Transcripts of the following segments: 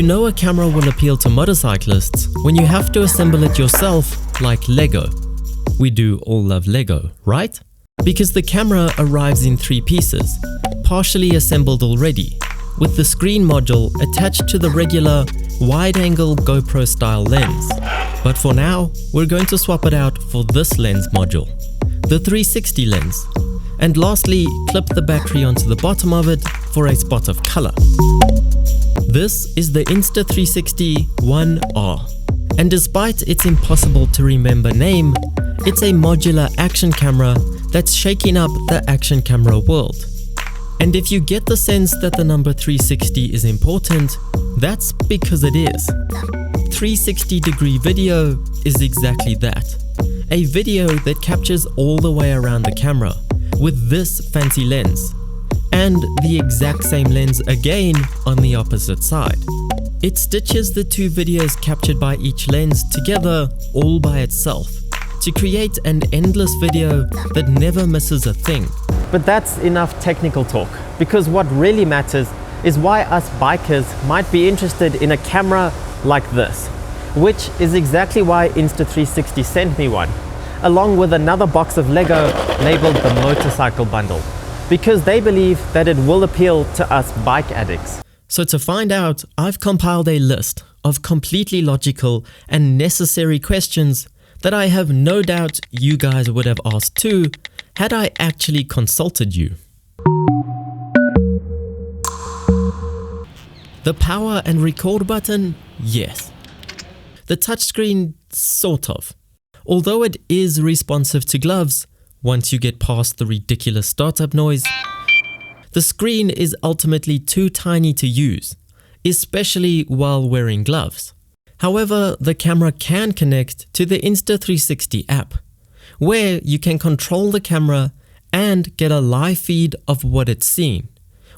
know a camera will appeal to motorcyclists when you have to assemble it yourself like Lego. We do all love Lego, right? Because the camera arrives in 3 pieces, partially assembled already, with the screen module attached to the regular wide-angle GoPro style lens. But for now, we're going to swap it out for this lens module, the 360 lens. And lastly, clip the battery onto the bottom of it for a spot of color. This is the Insta360 One R. And despite its impossible to remember name, it's a modular action camera that's shaking up the action camera world. And if you get the sense that the number 360 is important, that's because it is. 360-degree video is exactly that. A video that captures all the way around the camera with this fancy lens, and the exact same lens again on the opposite side. It stitches the 2 videos captured by each lens together all by itself to create an endless video that never misses a thing. But that's enough technical talk, because what really matters is why us bikers might be interested in a camera like this, which is exactly why Insta360 sent me one, along with another box of Lego labeled the motorcycle bundle, because they believe that it will appeal to us bike addicts. So to find out, I've compiled a list of completely logical and necessary questions that I have no doubt you guys would have asked too had I actually consulted you. The power and record button, yes. The touchscreen, sort of. Although it is responsive to gloves, once you get past the ridiculous startup noise, the screen is ultimately too tiny to use, especially while wearing gloves. However, the camera can connect to the Insta360 app, where you can control the camera and get a live feed of what it's seeing,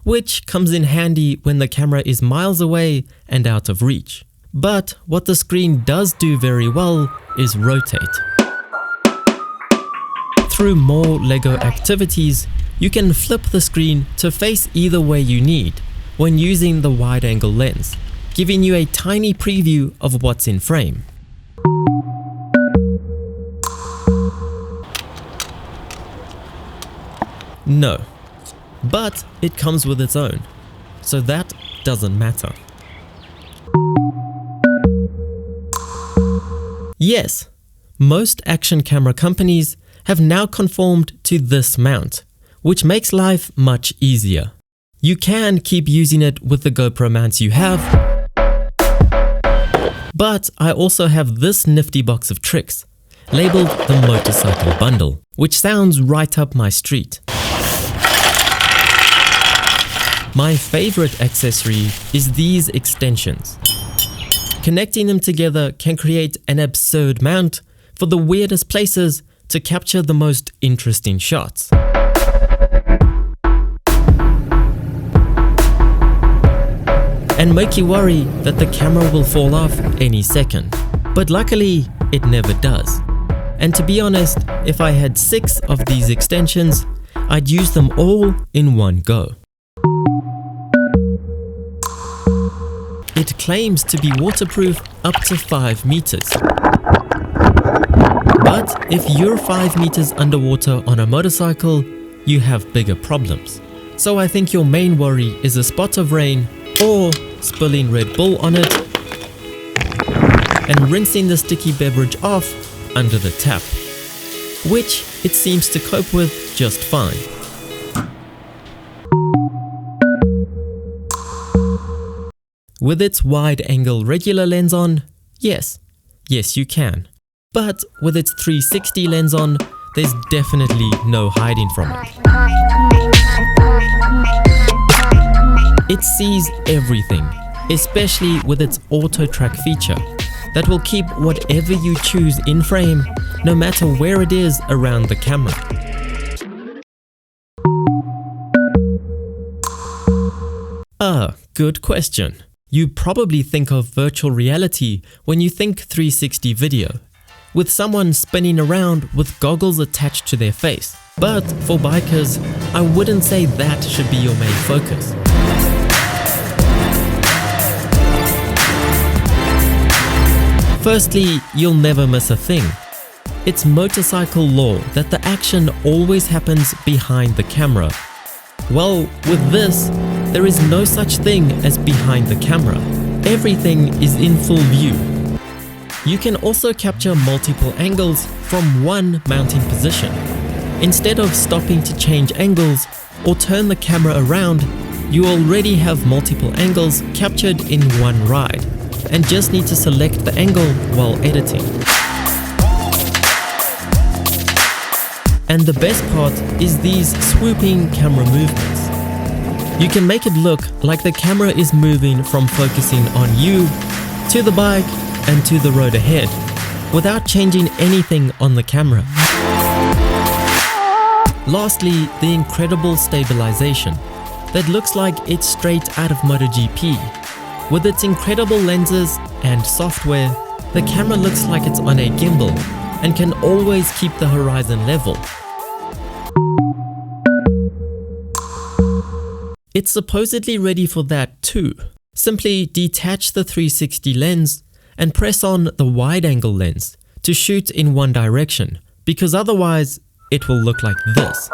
which comes in handy when the camera is miles away and out of reach. But what the screen does do very well is rotate. Through more Lego activities, you can flip the screen to face either way you need when using the wide-angle lens, giving you a tiny preview of what's in frame. No, but it comes with its own, so that doesn't matter. Yes, most action camera companies have now conformed to this mount, which makes life much easier. You can keep using it with the GoPro mounts you have, but I also have this nifty box of tricks, labeled the motorcycle bundle, which sounds right up my street. My favorite accessory is these extensions. Connecting them together can create an absurd mount for the weirdest places to capture the most interesting shots. And make you worry that the camera will fall off any second. But luckily, it never does. And to be honest, if I had 6 of these extensions, I'd use them all in one go. It claims to be waterproof up to 5 meters. But if you're 5 meters underwater on a motorcycle, you have bigger problems. So I think your main worry is a spot of rain or spilling Red Bull on it and rinsing the sticky beverage off under the tap, which it seems to cope with just fine. With its wide-angle regular lens on, yes you can. But with its 360 lens on, there's definitely no hiding from it. It sees everything, especially with its auto track feature that will keep whatever you choose in frame, no matter where it is around the camera. Good question. You probably think of virtual reality when you think 360 video, with someone spinning around with goggles attached to their face. But for bikers, I wouldn't say that should be your main focus. Firstly, you'll never miss a thing. It's motorcycle law that the action always happens behind the camera. Well, with this, there is no such thing as behind the camera. Everything is in full view. You can also capture multiple angles from one mounting position. Instead of stopping to change angles or turn the camera around, you already have multiple angles captured in one ride and just need to select the angle while editing. And the best part is these swooping camera movements. You can make it look like the camera is moving from focusing on you to the bike and to the road ahead without changing anything on the camera. Lastly, the incredible stabilization that looks like it's straight out of MotoGP. With its incredible lenses and software, the camera looks like it's on a gimbal and can always keep the horizon level. It's supposedly ready for that too. Simply detach the 360 lens and press on the wide-angle lens to shoot in one direction, because otherwise it will look like this.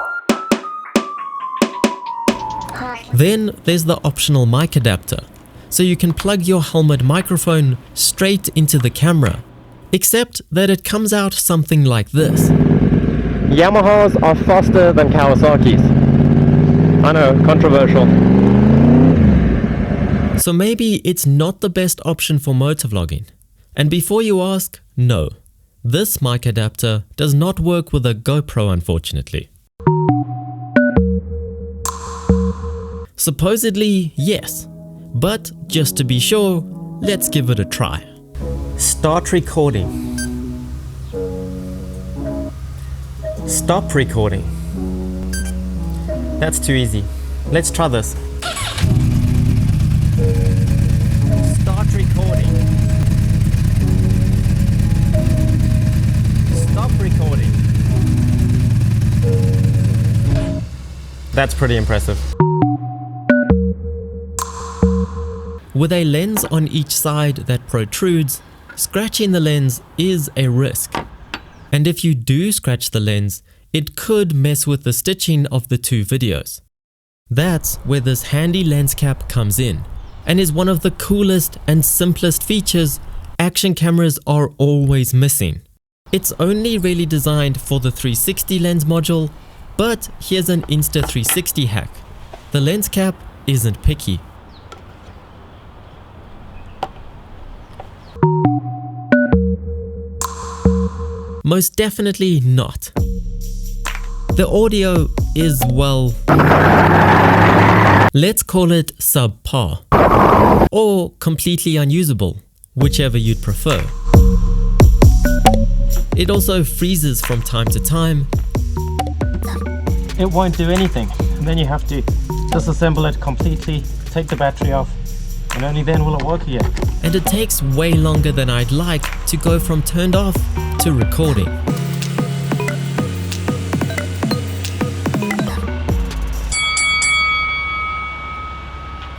Then there's the optional mic adapter, so you can plug your helmet microphone straight into the camera, except that it comes out something like this. Yamahas are faster than Kawasaki's. I know, controversial. So maybe it's not the best option for motovlogging. And before you ask, no, this mic adapter does not work with a GoPro, unfortunately. Supposedly, yes, but just to be sure, let's give it a try. Start recording. Stop recording. That's too easy. Let's try this. Start recording. Stop recording. That's pretty impressive. With a lens on each side that protrudes, scratching the lens is a risk. And if you do scratch the lens, it could mess with the stitching of the two videos. That's where this handy lens cap comes in, and is one of the coolest and simplest features action cameras are always missing. It's only really designed for the 360 lens module, but here's an Insta360 hack. The lens cap isn't picky. Most definitely not. The audio is, well, let's call it subpar, or completely unusable, whichever you'd prefer. It also freezes from time to time. It won't do anything, and then you have to disassemble it completely, take the battery off, and only then will it work again. And it takes way longer than I'd like to go from turned off to recording.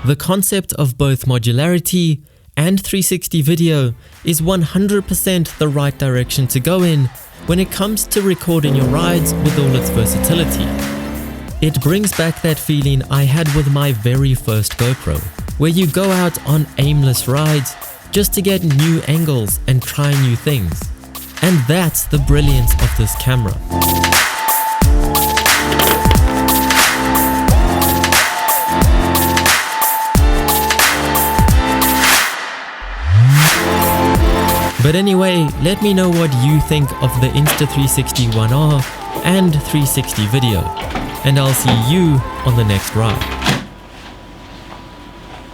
The concept of both modularity and 360 video is 100% the right direction to go in when it comes to recording your rides with all its versatility. It brings back that feeling I had with my very first GoPro, where you go out on aimless rides just to get new angles and try new things. And that's the brilliance of this camera. But anyway, let me know what you think of the Insta360 One R and 360 video, and I'll see you on the next ride.